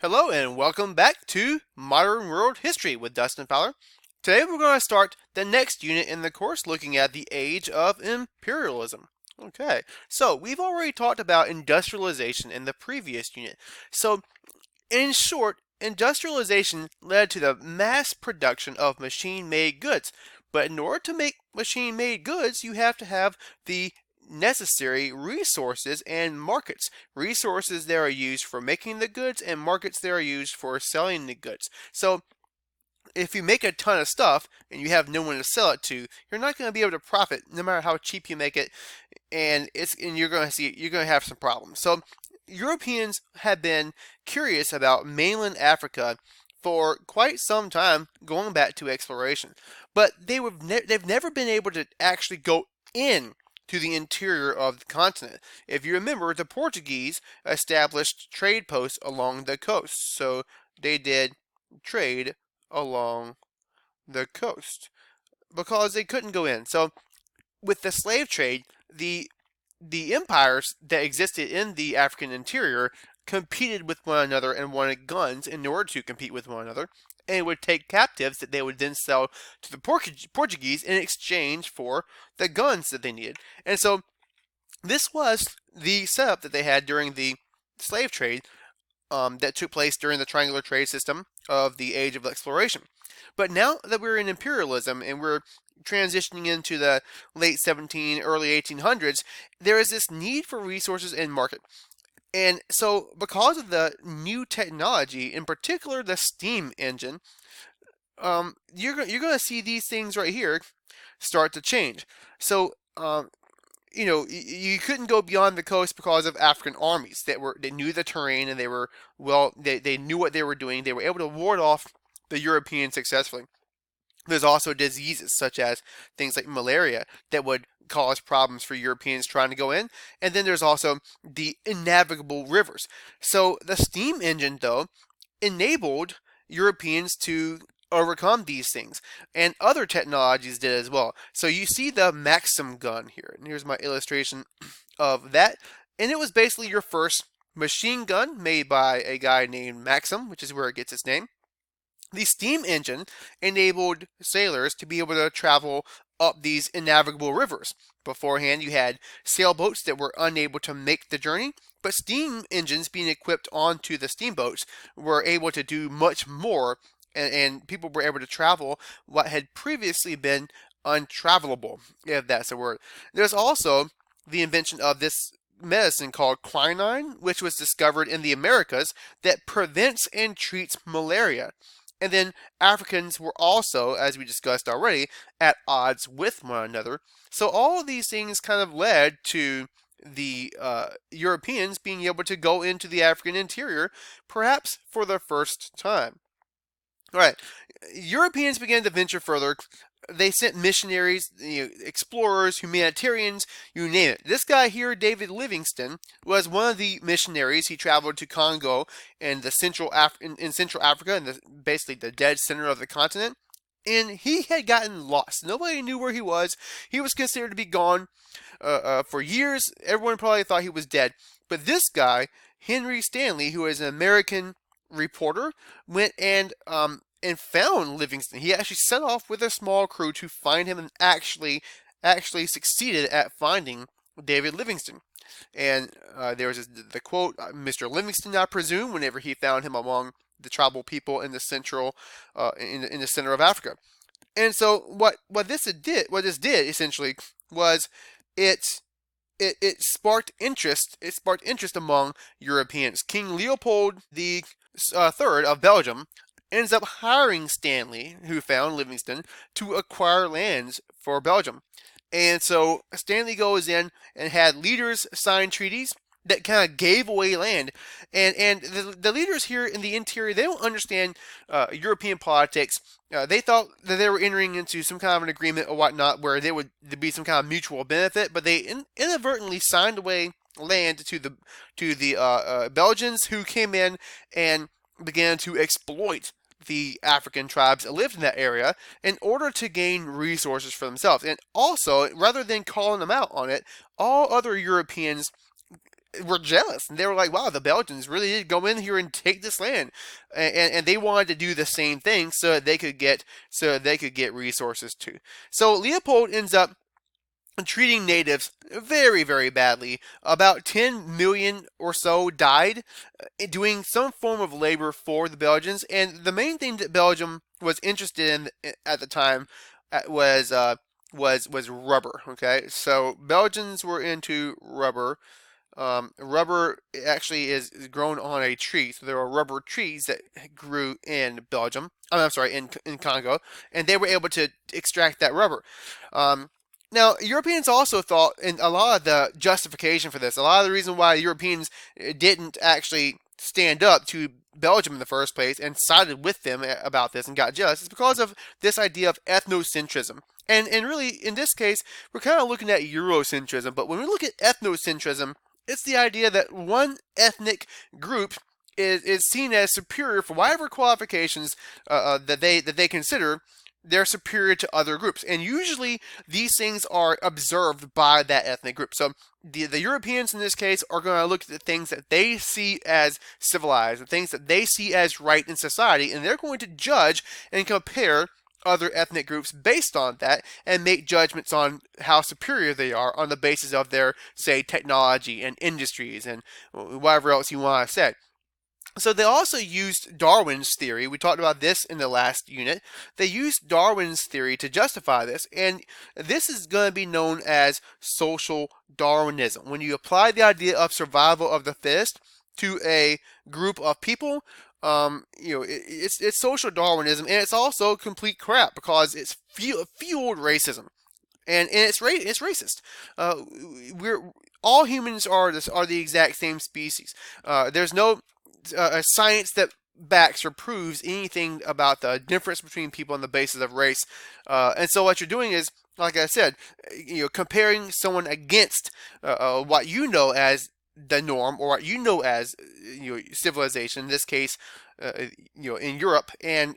Hello and welcome back to Modern World History with Dustin Fowler. Today we're going to start the next unit in the course looking at the age of imperialism. Okay, so we've already talked about industrialization in the previous unit. So, in short, industrialization led to the mass production of machine-made goods. But in order to make machine-made goods, you have to have the necessary resources and markets. Resources that are used for making the goods and markets that are used for selling the goods. So if you make a ton of stuff and you have no one to sell it to, you're not going to be able to profit no matter how cheap you make it, and you're going to have some problems. So Europeans have been curious about mainland Africa for quite some time, going back to exploration, but they've never been able to actually go in to the interior of the continent. If you remember, the Portuguese established trade posts along the coast, so they did trade along the coast because they couldn't go in. So with the slave trade, the empires that existed in the African interior competed with one another and wanted guns in order to compete with one another, and would take captives that they would then sell to the Portuguese in exchange for the guns that they needed. And so this was the setup that they had during the slave trade that took place during the triangular trade system of the age of exploration. But now that we're in imperialism and we're transitioning into the late 17, early 1800s, there is this need for resources and market. And so, because of the new technology, in particular the steam engine, you're going to see these things right here start to change. So, you couldn't go beyond the coast because of African armies they knew the terrain and they knew what they were doing. They were able to ward off the Europeans successfully. There's also diseases such as things like malaria that would cause problems for Europeans trying to go in. And then there's also the innavigable rivers. So the steam engine, though, enabled Europeans to overcome these things. And other technologies did as well. So you see the Maxim gun here. And here's my illustration of that. And it was basically your first machine gun made by a guy named Maxim, which is where it gets its name. The steam engine enabled sailors to be able to travel up these innavigable rivers. Beforehand, you had sailboats that were unable to make the journey, but steam engines being equipped onto the steamboats were able to do much more, and people were able to travel what had previously been untravelable, if that's a word. There's also the invention of this medicine called quinine, which was discovered in the Americas, that prevents and treats malaria. And then Africans were also, as we discussed already, at odds with one another. So all of these things kind of led to the Europeans being able to go into the African interior, perhaps for the first time. All right, Europeans began to venture further. They sent missionaries, explorers, humanitarians, you name it. This guy here, David Livingstone, was one of the missionaries. He traveled to Congo and the Central Africa, and basically the dead center of the continent. And he had gotten lost. Nobody knew where he was. He was considered to be gone for years. Everyone probably thought he was dead. But this guy, Henry Stanley, who is an American reporter, went and found Livingstone. He actually set off with a small crew to find him and actually succeeded at finding David Livingstone. And there was the quote, "Mr. Livingstone, I presume," whenever he found him among the tribal people in the in the center of Africa. And so what this did essentially was it sparked interest. It sparked interest among Europeans. King Leopold the Third of Belgium ends up hiring Stanley, who found Livingstone, to acquire lands for Belgium. And so Stanley goes in and had leaders sign treaties that kind of gave away land. And the leaders here in the interior, they don't understand European politics. They thought that they were entering into some kind of an agreement or whatnot where there would be some kind of mutual benefit, but they inadvertently signed away land to the Belgians, who came in and began to exploit the African tribes that lived in that area in order to gain resources for themselves. And also, rather than calling them out on it, all other Europeans were jealous, and they were like, "Wow, the Belgians really did go in here and take this land," and they wanted to do the same thing so that they could get resources too. So Leopold ends up treating natives very, very badly. About 10 million or so died doing some form of labor for the Belgians, and the main thing that Belgium was interested in at the time was rubber. Okay, so Belgians were into rubber. Rubber actually is grown on a tree, so there are rubber trees that grew in Belgium. I'm sorry, in Congo, and they were able to extract that rubber. Um, Now, Europeans also thought, and a lot of the justification for this, a lot of the reason why Europeans didn't actually stand up to Belgium in the first place and sided with them about this and got jealous is because of this idea of ethnocentrism. And really, in this case, we're kind of looking at Eurocentrism, but when we look at ethnocentrism, it's the idea that one ethnic group is seen as superior for whatever qualifications that they consider they're superior to other groups. And usually these things are observed by that ethnic group. So the Europeans in this case are going to look at the things that they see as civilized, the things that they see as right in society, and they're going to judge and compare other ethnic groups based on that and make judgments on how superior they are on the basis of their, say, technology and industries and whatever else you want to say. So they also used Darwin's theory. We talked about this in the last unit. They used Darwin's theory to justify this, and this is going to be known as social Darwinism. When you apply the idea of survival of the fittest to a group of people, it's social Darwinism, and it's also complete crap because it's fueled racism, and it's racist. We're all humans are the exact same species. There's no science that backs or proves anything about the difference between people on the basis of race. And so what you're doing is, like I said, comparing someone against what you know as the norm or what you know as civilization. In this case, in Europe, and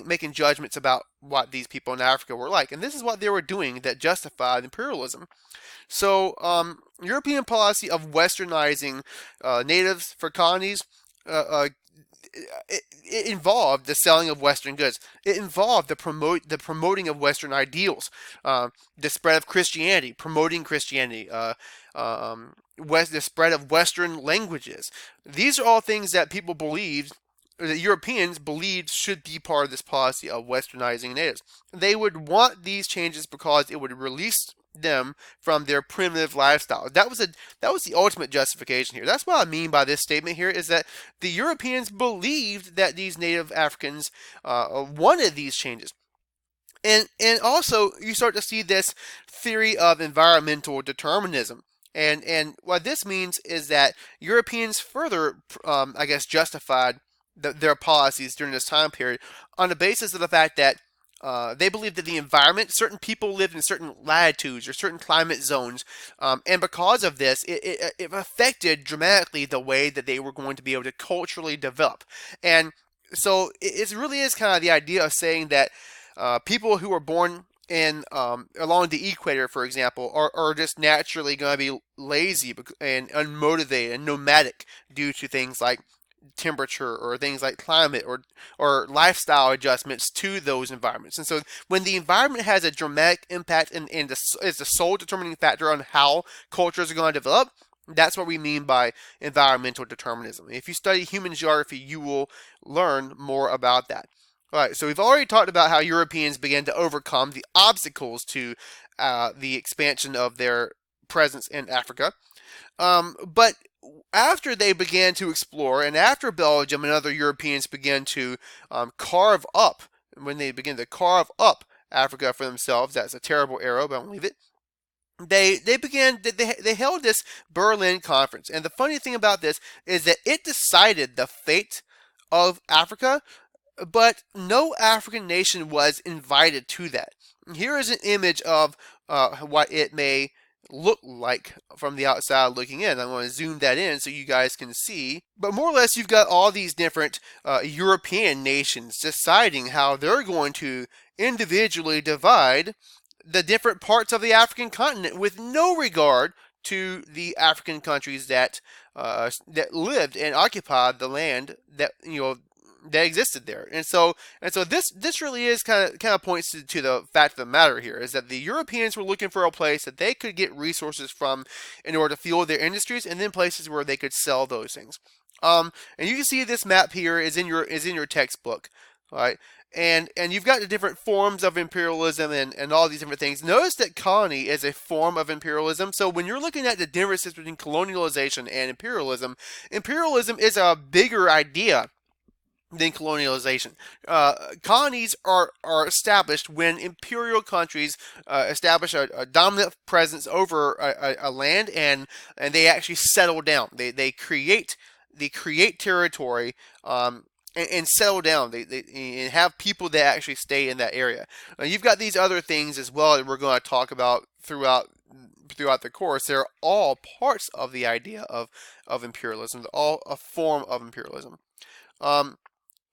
making judgments about what these people in Africa were like. And this is what they were doing that justified imperialism. So, European policy of westernizing natives for colonies, it involved the selling of Western goods. It involved the promoting of Western ideals, the spread of Christianity, promoting Christianity, the spread of Western languages. These are all things that people believed, the Europeans believed, should be part of this policy of westernizing natives. They would want these changes because it would release them from their primitive lifestyle. That was the ultimate justification here. That's what I mean by this statement here, is that the Europeans believed that these native Africans wanted these changes. And also you start to see this theory of environmental determinism. And what this means is that Europeans further, justified their policies during this time period on the basis of the fact that they believed that the environment, certain people lived in certain latitudes or certain climate zones, and because of this, it affected dramatically the way that they were going to be able to culturally develop. And so it really is kind of the idea of saying that people who are born in along the equator, for example, are just naturally going to be lazy and unmotivated and nomadic due to things like temperature or things like climate or lifestyle adjustments to those environments. And so when the environment has a dramatic impact and is the sole determining factor on how cultures are going to develop, that's what we mean by environmental determinism. If you study human geography, you will learn more about that. All right, so we've already talked about how Europeans began to overcome the obstacles to the expansion of their presence in Africa. But after they began to explore, and after Belgium and other Europeans began to when they began to carve up Africa for themselves, that's a terrible arrow, but I won't leave it. They held this Berlin conference, and the funny thing about this is that it decided the fate of Africa, but no African nation was invited to that. Here is an image of what it may look like from the outside looking in. I'm going to zoom that in so you guys can see. But more or less, you've got all these different European nations deciding how they're going to individually divide the different parts of the African continent with no regard to the African countries that that lived and occupied the land that that existed there. And so this really is kind of points to the fact of the matter here is that the Europeans were looking for a place that they could get resources from in order to fuel their industries, and then places where they could sell those things. And you can see this map here is in your textbook, all right? And you've got the different forms of imperialism and all these different things. Notice that colony is a form of imperialism. So when you're looking at the differences between colonialization and imperialism, imperialism is a bigger idea than colonialization. Colonies are established when imperial countries establish a dominant presence over a land, and they actually settle down. They create territory, and settle down. They have people that actually stay in that area. You've got these other things as well that we're going to talk about throughout the course. They're all parts of the idea of imperialism. They're all a form of imperialism.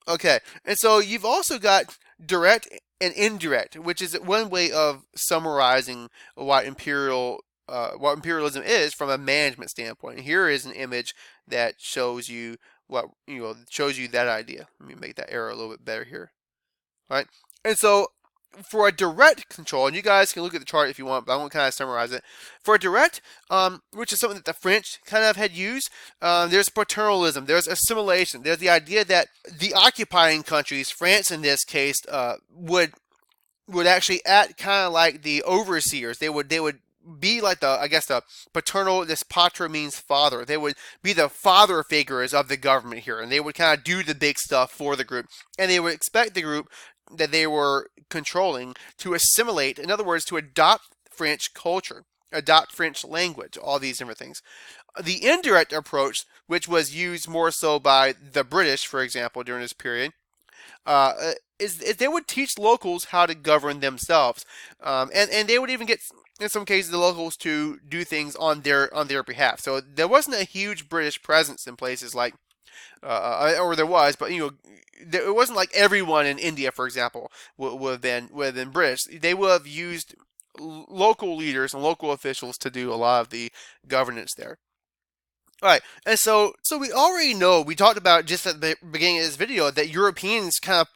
Okay, and so you've also got direct and indirect, which is one way of summarizing what imperialism is from a management standpoint. Here is an image that shows you that idea. Let me make that arrow a little bit better here. All right, and so for a direct control, and you guys can look at the chart if you want, but I want to kind of summarize it. For a direct, which is something that the French kind of had used, there's paternalism, there's assimilation, there's the idea that the occupying countries, France in this case, would actually act kind of like the overseers. They would be like the paternal. This patra means father. They would be the father figures of the government here, and they would kind of do the big stuff for the group, and they would expect the group that they were controlling to assimilate, in other words, to adopt French culture, adopt French language, all these different things. The indirect approach, which was used more so by the British, for example, during this period, is they would teach locals how to govern themselves, and they would even get, in some cases, the locals to do things on their behalf. So there wasn't a huge British presence in places like, or there was, but it wasn't like everyone in India, for example, would have been British. They would have used local leaders and local officials to do a lot of the governance there. All right, and so we already know, we talked about just at the beginning of this video, that Europeans kind of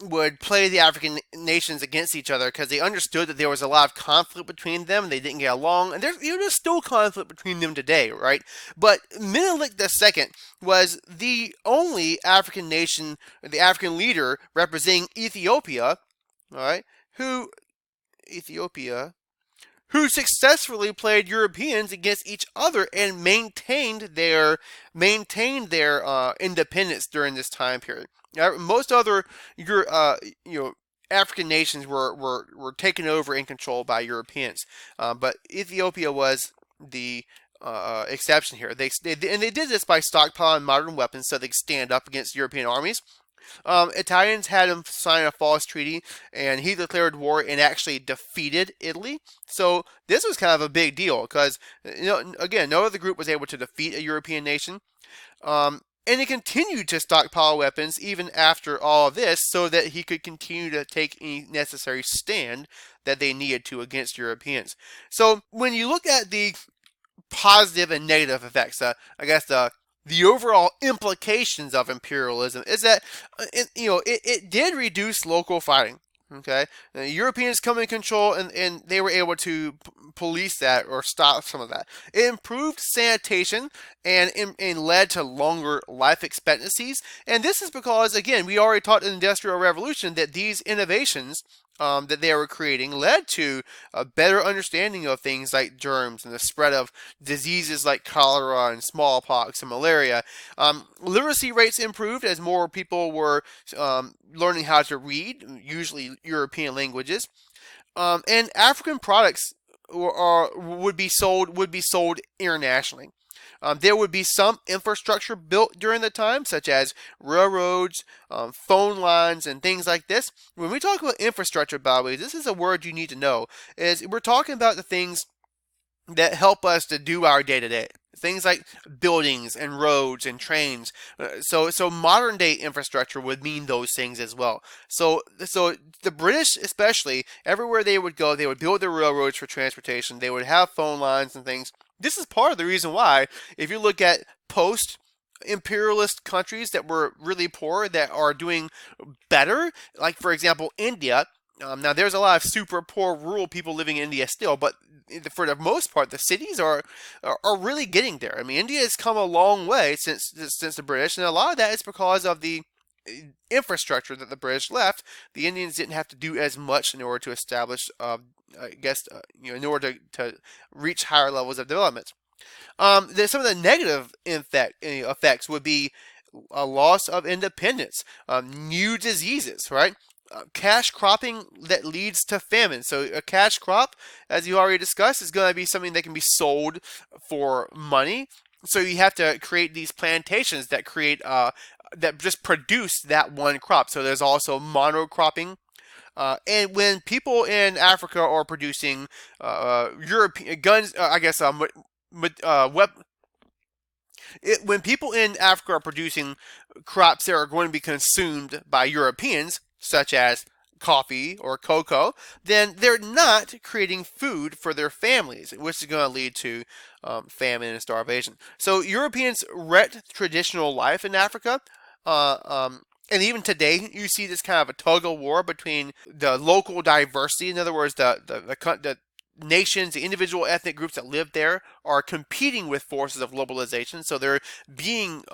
would play the African nations against each other because they understood that there was a lot of conflict between them. They didn't get along, and there's still conflict between them today, right? But Menelik II was the only African nation, the African leader representing Ethiopia, all right, who successfully played Europeans against each other and maintained their independence during this time period. Most other African nations were taken over and controlled by Europeans, but Ethiopia was the exception here. They did this by stockpiling modern weapons so they could stand up against European armies. Italians had him sign a false treaty, and he declared war and actually defeated Italy. So this was kind of a big deal because, again, no other group was able to defeat a European nation. And he continued to stockpile weapons even after all of this so that he could continue to take any necessary stand that they needed to against Europeans. So when you look at the positive and negative effects, the overall implications of imperialism is that it did reduce local fighting. Okay, the Europeans come in control, and they were able to police that or stop some of that. It improved sanitation and led to longer life expectancies. And this is because, again, we already taught in the Industrial Revolution that these innovations that they were creating led to a better understanding of things like germs and the spread of diseases like cholera and smallpox and malaria. Literacy rates improved as more people were learning how to read, usually European languages, and African products would be sold internationally. There would be some infrastructure built during the time, such as railroads, phone lines, and things like this. When we talk about infrastructure, by the way, this is a word you need to know, is we're talking about the things that help us to do our day-to-day. Things like buildings and roads and trains. So modern day infrastructure would mean those things as well. So the British, especially, everywhere they would go, they would build their railroads for transportation. They would have phone lines and things. this is part of the reason why, if you look at post imperialist countries that were really poor that are doing better, like for example India. Now there's a lot of super poor rural people living in India still, but for the most part, the cities are really getting there. I mean, India has come a long way since the British, and a lot of that is because of the infrastructure that the British left. The Indians didn't have to do as much in order to establish, I guess, in order to reach higher levels of development. Some of the negative effects would be a loss of independence, new diseases, right? Cash cropping that leads to famine. So a cash crop, as you already discussed, is going to be something that can be sold for money. So you have to create these plantations that create that just produce that one crop. So there's also monocropping. And when people in Africa are producing European guns, I guess when people in Africa are producing crops that are going to be consumed by Europeans, such as coffee or cocoa, then they're not creating food for their families, which is going to lead to famine and starvation. So Europeans wrecked traditional life in Africa. And even today, you see this kind of a tug of war between the local diversity. In other words, the nations, the individual ethnic groups that live there are competing with forces of globalization. So they're being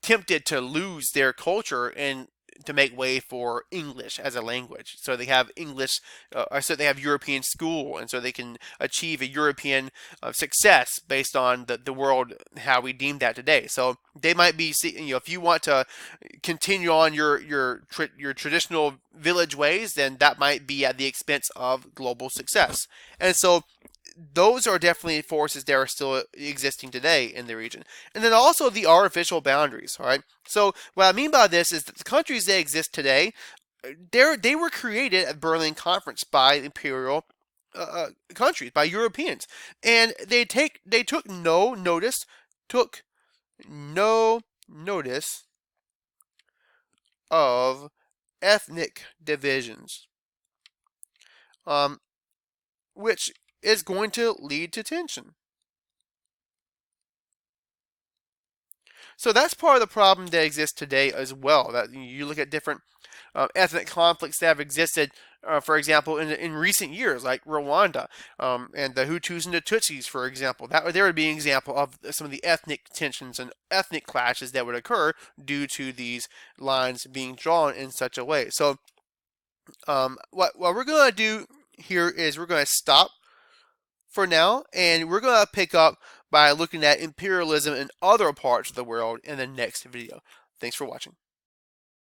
tempted to lose their culture and to make way for English as a language. So they have English, so they have European school, and so they can achieve a European success based on the world, how we deem that today. So they might be, if you want to continue on your traditional village ways, then that might be at the expense of global success. And so those are definitely forces that are still existing today in the region. And then also the artificial boundaries, all right? So what I mean by this is that the countries that exist today, they were created at Berlin Conference by imperial countries, by Europeans. And they took no notice of ethnic divisions, which is going to lead to tension. So that's part of the problem that exists today as well. That you look at different ethnic conflicts that have existed, for example, in recent years, like Rwanda and the Hutus and the Tutsis, for example. There would be an example of some of the ethnic tensions and ethnic clashes that would occur due to these lines being drawn in such a way. So what we're going to do here is we're going to stop for now, and we're going to pick up by looking at imperialism in other parts of the world in the next video. Thanks for watching.